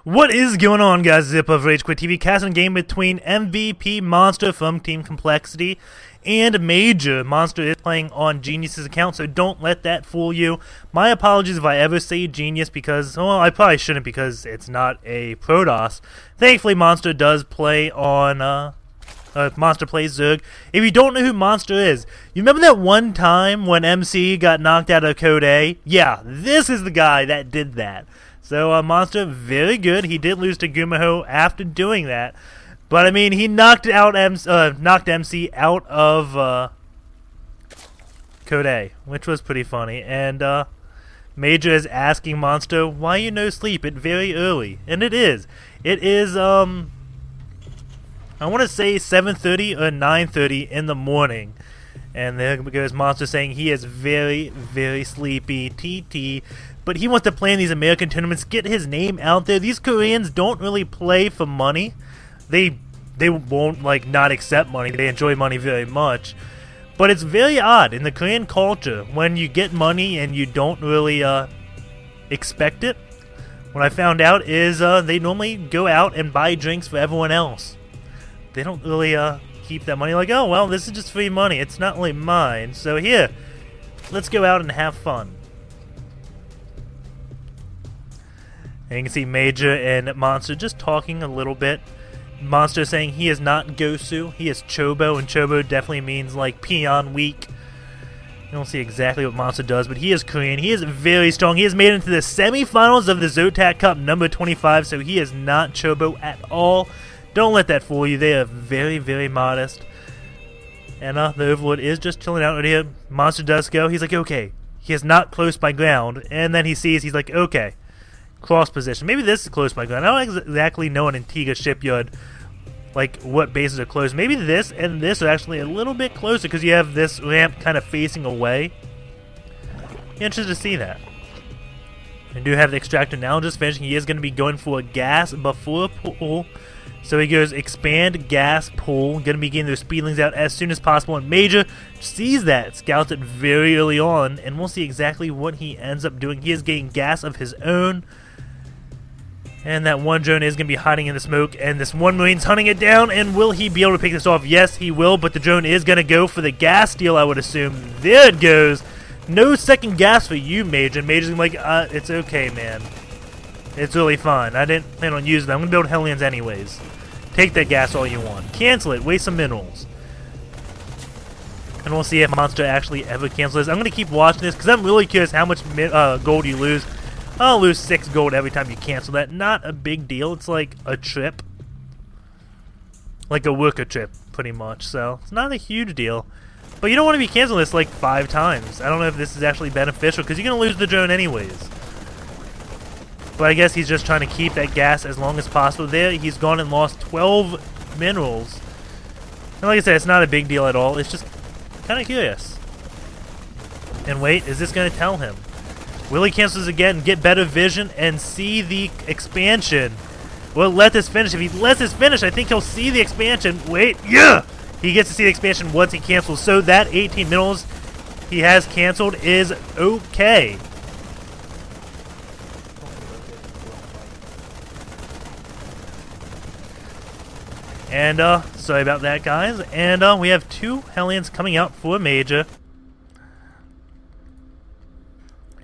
What is going on, guys? Zip of RageQuitTV, casting a game between MVP.Monster from Team Complexity and Major. Monster is playing on Genius's account, so don't let that fool you. My apologies if I ever say Genius because, well, I probably shouldn't because it's not a Protoss. Thankfully, Monster does play on, Monster plays Zerg. If you don't know who Monster is, you remember that one time when MC got knocked out of Code A? Yeah, this is the guy that did that. So, Monster, very good. He did lose to Gumaho after doing that. But, I mean, he knocked MC out of Code A, which was pretty funny. And Major is asking Monster, why you no sleep? It's very early. And it is. It is, I want to say 7:30 or 9:30 in the morning. And there goes Monster saying he is very, very sleepy. TT. But he wants to play in these American tournaments, get his name out there. These Koreans don't really play for money. They won't, like, not accept money. They enjoy money very much. But it's very odd in the Korean culture when you get money and you don't really expect it. What I found out is they normally go out and buy drinks for everyone else. They don't really keep that money like, oh, well, this is just free money. It's not really mine. So here, let's go out and have fun. And you can see Major and Monster just talking a little bit. Monster saying he is not Gosu, he is Chobo, and Chobo definitely means like peon weak. You don't see exactly what Monster does, but he is Korean. He is very strong. He has made it into the semifinals of the ZOTAC Cup number 25, so he is not Chobo at all. Don't let that fool you. They are very, very modest. And the Overlord is just chilling out right here. Monster does go. He's like, okay. He is not close by ground. And then he sees, he's like, okay. Cross position. Maybe this is close by ground. I don't exactly know in Antiga Shipyard like what bases are close. Maybe this and this are actually a little bit closer because you have this ramp kind of facing away. Interested to see that. I do have the extractor now just finishing. He is going to be going for a gas before a pool. So he goes expand, gas, pull. Going to be getting those speedlings out as soon as possible. And Major sees that, scouts it very early on, and we'll see exactly what he ends up doing. He is getting gas of his own. And that one drone is going to be hiding in the smoke, and this one Marine's hunting it down, and will he be able to pick this off? Yes, he will, but the drone is going to go for the gas steal, I would assume. There it goes. No second gas for you, Major. And Major's going to be like, it's okay, man. It's really fine. I didn't plan on using that. I'm going to build Hellions anyways. Take that gas all you want. Cancel it. Waste some minerals. And we'll see if Monster actually ever cancels this. I'm going to keep watching this, because I'm really curious how much gold you lose. I'll lose 6 gold every time you cancel that. Not a big deal. It's like a trip. Like a worker trip, pretty much. So, it's not a huge deal. But you don't want to be canceling this like 5 times. I don't know if this is actually beneficial, because you're going to lose the drone anyways. But I guess he's just trying to keep that gas as long as possible. There, he's gone and lost 12 minerals. And like I said, it's not a big deal at all. It's just kind of curious. And wait, is this going to tell him? Will he cancel this again, get better vision, and see the expansion? Well, let this finish. If he lets this finish, I think he'll see the expansion. Wait, yeah! He gets to see the expansion once he cancels. So that 18 minerals he has canceled is okay. And, sorry about that, guys. And, we have 2 Hellions coming out for Major.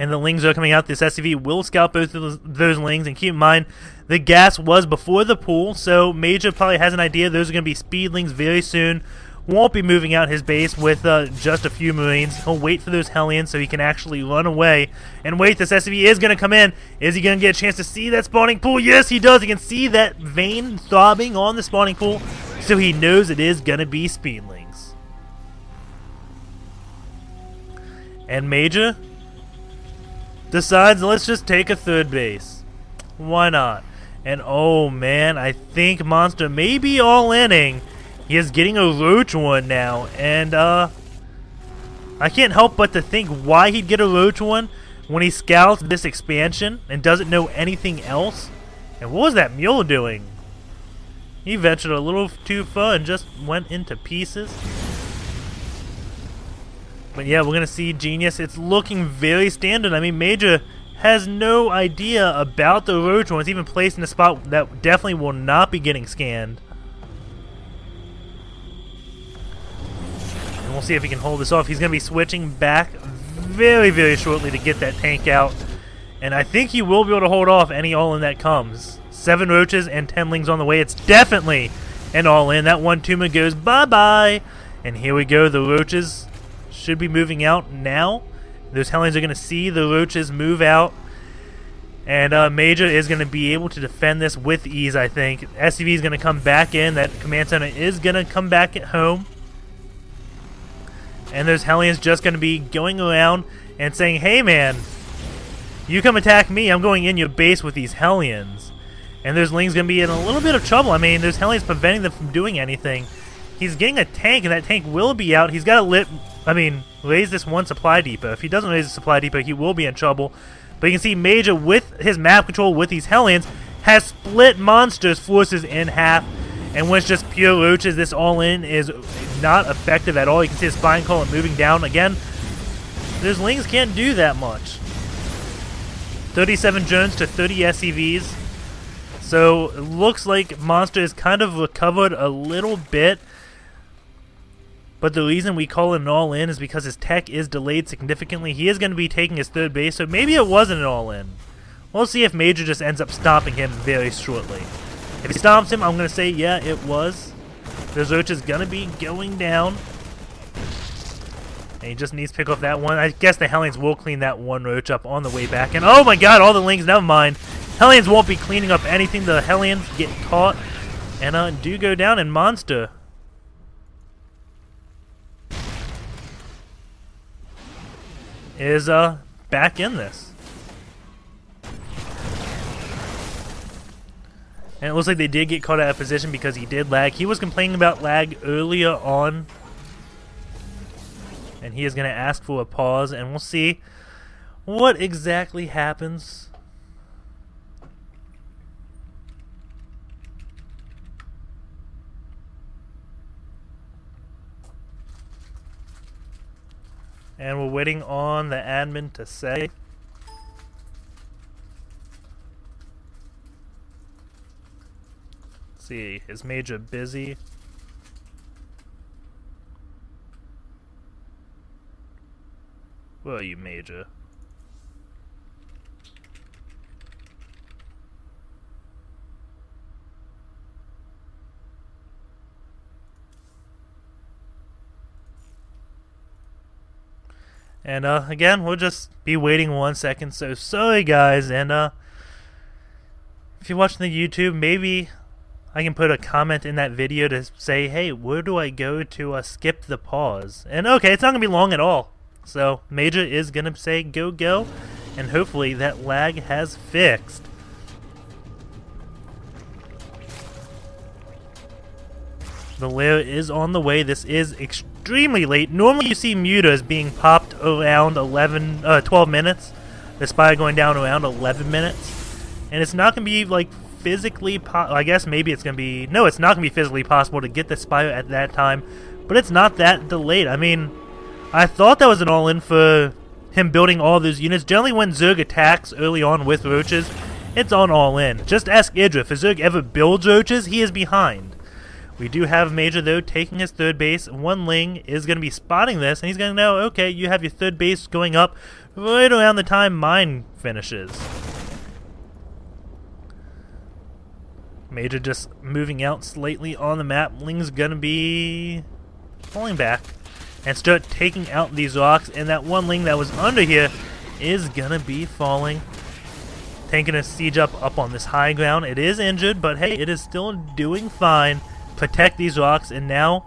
And the Lings are coming out. This SCV will scout both of those Lings. And keep in mind, the gas was before the pool, so Major probably has an idea. Those are going to be Speedlings very soon. Won't be moving out his base with just a few Marines. He'll wait for those Hellions so he can actually run away. And wait, this SCV is going to come in. Is he going to get a chance to see that spawning pool? Yes, he does. He can see that vein throbbing on the spawning pool, so he knows it is going to be Speedlings. And Major decides, let's just take a 3rd base. Why not? And oh man, I think Monster may be all-inning. He is getting a roach one now, and I can't help but to think why he'd get a roach one when he scouts this expansion and doesn't know anything else. And what was that mule doing? He ventured a little too far and just went into pieces. But yeah, we're going to see Genius. It's looking very standard. I mean, Major has no idea about the roach one. It's even placed in a spot that definitely will not be getting scanned. And we'll see if he can hold this off. He's going to be switching back very, very shortly to get that tank out. And I think he will be able to hold off any all-in that comes. 7 roaches and 10 lings on the way. It's definitely an all-in. That one tumor goes bye-bye. And here we go. The roaches should be moving out now. Those Hellions are going to see the roaches move out. And Major is going to be able to defend this with ease, I think. SCV is going to come back in. That command center is going to come back at home. And those Hellions just going to be going around and saying, hey man, you come attack me, I'm going in your base with these Hellions. And those Lings going to be in a little bit of trouble. I mean, those Hellions preventing them from doing anything. He's getting a tank, and that tank will be out. He's got to raise this one supply depot. If he doesn't raise the supply depot, he will be in trouble. But you can see Major, with his map control with these Hellions, has split Monster's forces in half. And when it's just pure roaches, this all-in is not effective at all. You can see the spine column moving down. Again, those Lings can't do that much. 37 drones to 30 SCVs. So it looks like Monster has kind of recovered a little bit. But the reason we call it an all-in is because his tech is delayed significantly. He is going to be taking his 3rd base, so maybe it wasn't an all-in. We'll see if Major just ends up stopping him very shortly. If he stomps him, I'm going to say, yeah, it was. Those roaches going to be going down. And he just needs to pick off that one. I guess the Hellions will clean that one roach up on the way back. And oh my god, all the Lings, never mind. Hellions won't be cleaning up anything. The Hellions get caught and do go down, and Monster is back in this. And it looks like they did get caught out of position because he did lag. He was complaining about lag earlier on. And he is going to ask for a pause, and we'll see what exactly happens. And we're waiting on the admin to say. Let's see, is Major busy? Where are you, Major? And again, we'll just be waiting 1 second, so sorry guys. And if you're watching the YouTube, maybe I can put a comment in that video to say, hey, where do I go to skip the pause? And okay, it's not going to be long at all. So Major is going to say go, and hopefully that lag has fixed. The layer is on the way. This is extremely late. Normally you see mutas being popped around 12 minutes. The spire going down around 11 minutes. And it's not going to be like physically I guess maybe it's going to be... No, it's not going to be physically possible to get the spire at that time. But it's not that delayed. I mean, I thought that was an all-in for him building all those units. Generally when Zerg attacks early on with roaches, it's on all-in. Just ask Idra. If Zerg ever builds roaches, he is behind. We do have Major, though, taking his 3rd base. One Ling is going to be spotting this, and he's going to know, okay, you have your 3rd base going up right around the time mine finishes. Major just moving out slightly on the map. Ling's going to be falling back and start taking out these rocks, and that one Ling that was under here is going to be falling. Taking a siege up on this high ground. It is injured, but hey, it is still doing fine. Protect these rocks, and now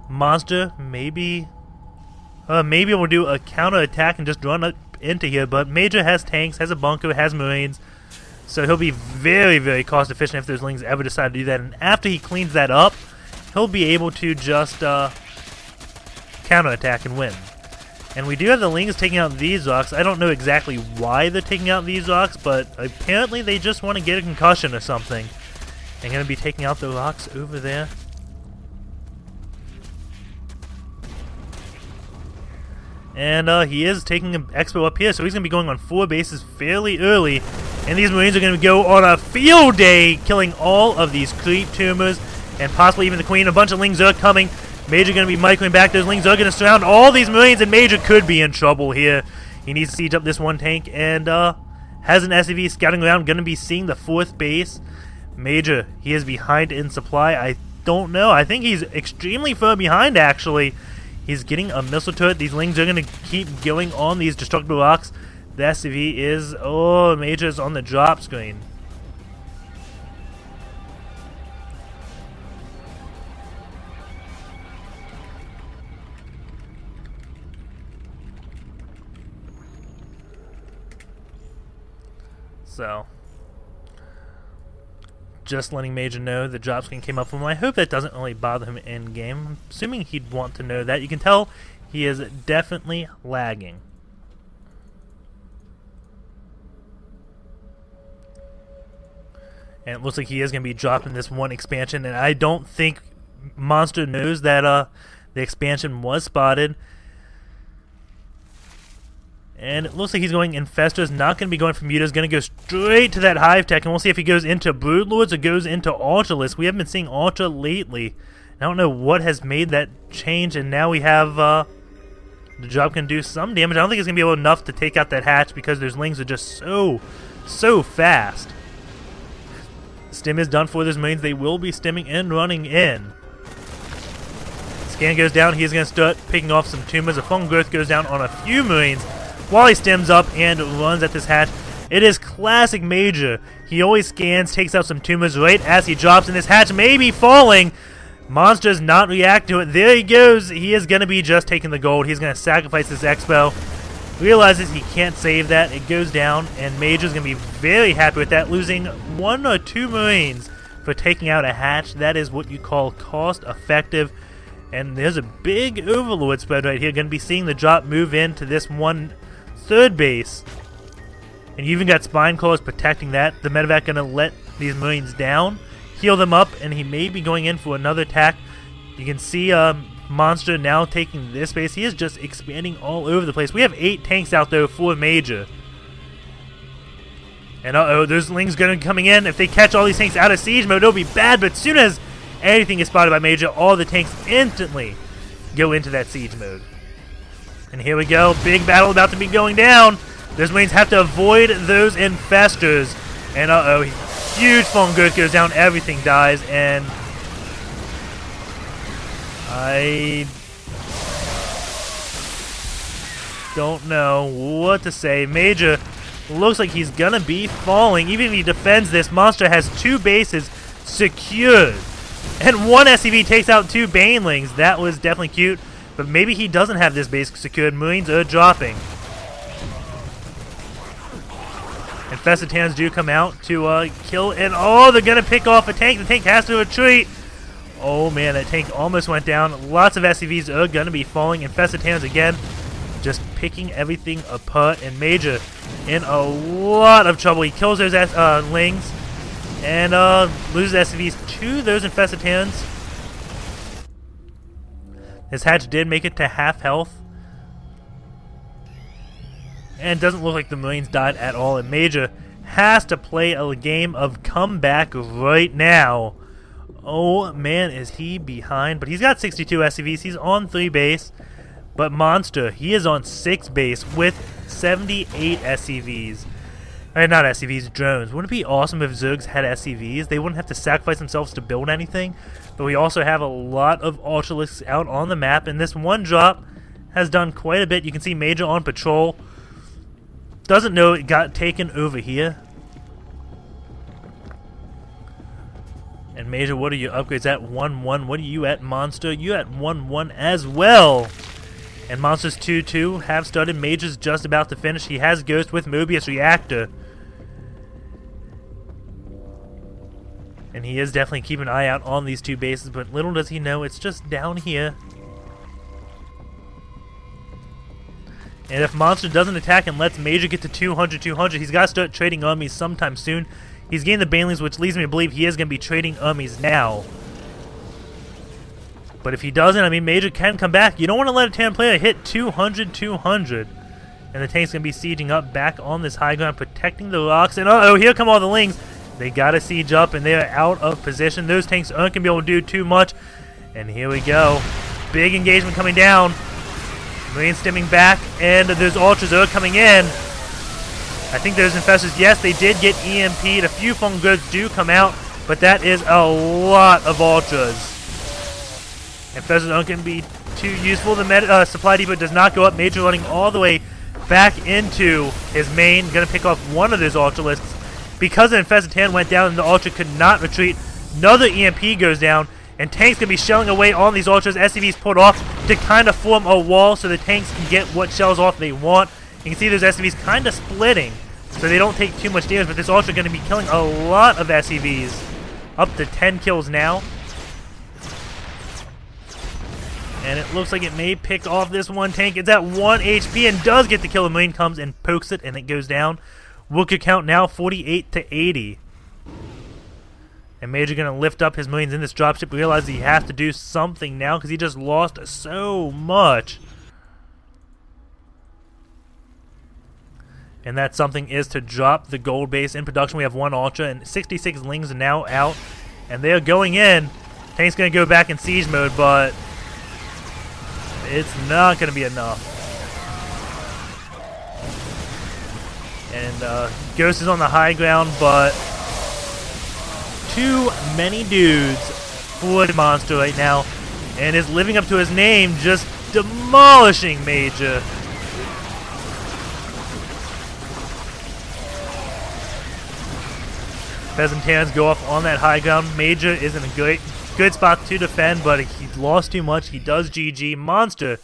Monster maybe we'll do a counter attack and just run up into here. But Major has tanks, has a bunker, has marines, so he'll be very, very cost efficient if those Lings ever decide to do that. And after he cleans that up, he'll be able to just counter attack and win. And we do have the Lings taking out these rocks. I don't know exactly why they're taking out these rocks, but apparently they just want to get a concussion or something. I'm going to be taking out the rocks over there. And he is taking an expo up here, so he's going to be going on 4 bases fairly early. And these Marines are going to go on a field day, killing all of these creep tumors, and possibly even the Queen. A bunch of Lings are coming. Major going to be microing back. Those Lings are going to surround all these Marines, and Major could be in trouble here. He needs to siege up this one tank, and has an SCV scouting around, going to be seeing the 4th base. Major, he is behind in supply. I don't know. I think he's extremely far behind, actually. He's getting a missile turret. These Lings are going to keep going on these destructible rocks. The SCV is... Oh, Major's on the drop screen. So, just letting Major know the drop screen came up for him. I hope that doesn't really bother him in game. I'm assuming he'd want to know that. You can tell he is definitely lagging. And it looks like he is going to be dropping this one expansion, and I don't think Monster knows that the expansion was spotted. And it looks like he's going Infestors, not going to be going for Mutas, going to go straight to that Hive Tech, and we'll see if he goes into Broodlords or goes into Ultralisk. We haven't been seeing Ultra lately. I don't know what has made that change, and now we have the drop can do some damage. I don't think it's going to be able enough to take out that hatch because those Lings are just so fast. Stim is done for those Marines. They will be stimming and running in. Scan goes down. He's going to start picking off some tumors. A Fungal Growth goes down on a few Marines while he stems up and runs at this hatch. It is classic Major. He always scans, takes out some tumors right as he drops, and this hatch may be falling. Monster's not reacting to it. There he goes. He is going to be just taking the gold. He's going to sacrifice this expo. Realizes he can't save that. It goes down, and Major's going to be very happy with that, losing 1 or 2 Marines for taking out a hatch. That is what you call cost effective. And there's a big Overlord spread right here. Going to be seeing the drop move into this 1/3 base. And you even got Spine Claws protecting that. The medevac going to let these Marines down, heal them up, and he may be going in for another attack. You can see Monster now taking this base. He is just expanding all over the place. We have 8 tanks out there for Major. And those Lings going to be coming in. If they catch all these tanks out of siege mode, it'll be bad. But as soon as anything is spotted by Major, all the tanks instantly go into that siege mode. And here we go. Big battle about to be going down. Those Marines have to avoid those Infestors. And huge Fungal Growth goes down. Everything dies. And I don't know what to say. Major looks like he's gonna be falling. Even if he defends this, Monster has 2 bases secured. And 1 SCV takes out 2 Banelings. That was definitely cute. But maybe he doesn't have this base secured. Marines are dropping. Infested Tans do come out to kill. And they're gonna pick off a tank. The tank has to retreat. Oh man, that tank almost went down. Lots of SCVs are going to be falling. Infested Tans again, just picking everything apart. And Major in a lot of trouble. He kills those Lings and loses SCVs to those Infested Tans. His hatch did make it to half health. And it doesn't look like the Marines died at all. And Major has to play a game of comeback right now. Oh man, is he behind? But he's got 62 SCVs. He's on 3 base. But Monster, he is on 6 base with 78 SCVs. Not SCVs, drones. Wouldn't it be awesome if Zergs had SCVs? They wouldn't have to sacrifice themselves to build anything. But we also have a lot of Ultralisks out on the map. And this one drop has done quite a bit. You can see Major on patrol. Doesn't know it got taken over here. And Major, what are your upgrades at? 1-1. What are you at, Monster? You at 1-1 as well. And Monster's 2-2 have started. Major's just about to finish. He has Ghost with Mobius Reactor. And he is definitely keeping an eye out on these 2 bases, but little does he know, it's just down here. And if Monster doesn't attack and lets Major get to 200, he's got to start trading armies sometime soon. He's gained the Banelings, which leads me to believe he is going to be trading armies now. But if he doesn't, I mean, Major can come back. You don't want to let a Terran player hit 200, 200. And the tank's going to be sieging up back on this high ground, protecting the rocks. And uh-oh, here come all the Lings. They got to siege up, and they are out of position. Those tanks aren't going to be able to do too much. And here we go. Big engagement coming down. Marines stemming back, and those Ultras are coming in. I think those Infestors, yes, they did get EMP'd. A few Fung Goods do come out, but that is a lot of Ultras. Infestors aren't going to be too useful. The supply depot does not go up. Major running all the way back into his main. Going to pick off one of those Ultralisks. Because the Infested Terran went down and the Ultra could not retreat, another EMP goes down, and tanks going to be shelling away on these Ultras. SCVs pulled off to kind of form a wall so the tanks can get what shells off they want. You can see those SCVs kind of splitting so they don't take too much damage, but this Ultra going to be killing a lot of SCVs. Up to 10 kills now. And it looks like it may pick off this one tank. It's at 1 HP and does get the kill. The Marine comes and pokes it, and it goes down. Worker count now 48 to 80. And Major going to lift up his Marines in this dropship. Realize he has to do something now because he just lost so much. And that something is to drop the gold base in production. We have 1 Ultra and 66 Lings are now out. And they are going in. Tank's going to go back in siege mode, but it's not going to be enough. And Ghost is on the high ground, but too many dudes for the Monster right now. And is living up to his name, just demolishing Major. Pheasant Terrans go off on that high ground. Major is in a good spot to defend, but he lost too much. He does GG. Monster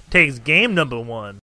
takes game number 1.